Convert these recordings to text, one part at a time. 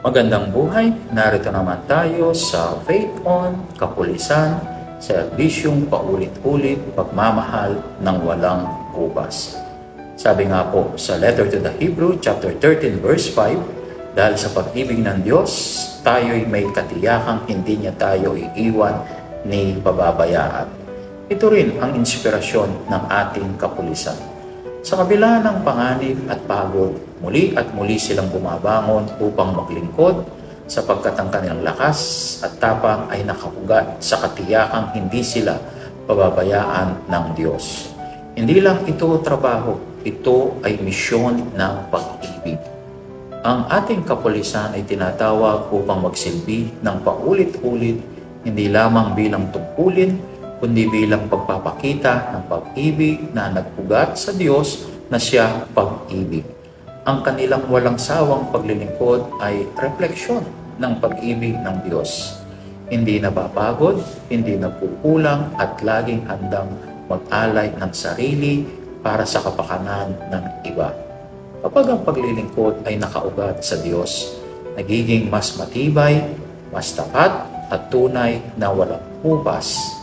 Magandang buhay, narito naman tayo sa Faith on Kapulisan, serbisyong paulit-ulit pagmamahal ng walang hubas. Sabi nga po sa letter to the Hebrew, chapter 13, verse 5, dahil sa pag-ibig ng Diyos, tayo'y may katiyakang hindi niya tayo iiwan ni pababayaan. Ito rin ang inspirasyon ng ating kapulisan. Sa kabila ng panganib at pagod, muli at muli silang bumabangon upang maglingkod sapagkat ang kanilang lakas at tapang ay nakahugat sa katiyakang hindi sila pababayaan ng Diyos. Hindi lang ito trabaho, ito ay misyon ng pag-ibig. Ang ating kapulisan ay tinatawag upang magsilbi ng paulit-ulit, hindi lamang bilang tungkulin, kundi bilang pagpapakita ng pag-ibig na nagpugat sa Diyos na siya pag-ibig. Ang kanilang walang sawang paglilingkod ay refleksyon ng pag-ibig ng Diyos. Hindi napapagod, hindi nagkukulang at laging handang mag-alay ng sarili para sa kapakanan ng iba. Kapag ang paglilingkod ay nakaugat sa Diyos, nagiging mas matibay, mas tapat at tunay na walang hubas.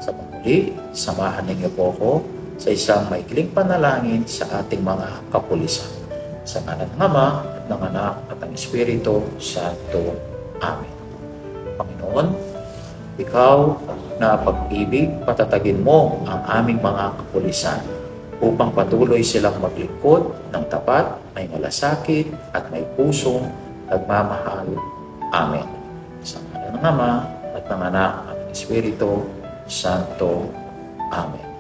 Sa pagmuli, samahan ninyo po ako sa isang maikling panalangin sa ating mga kapulisan. Sa ngalan ng Ama at ng Anak at ng Espiritu Santo. Amen. Panginoon, Ikaw na pag-ibig, patatagin mo ang aming mga kapulisan upang patuloy silang maglingkod ng tapat, may malasakit at may pusong nagmamahal. Amen. Sa ngalan ng Ama at ng Anak at ng Espiritu Santo. Amen.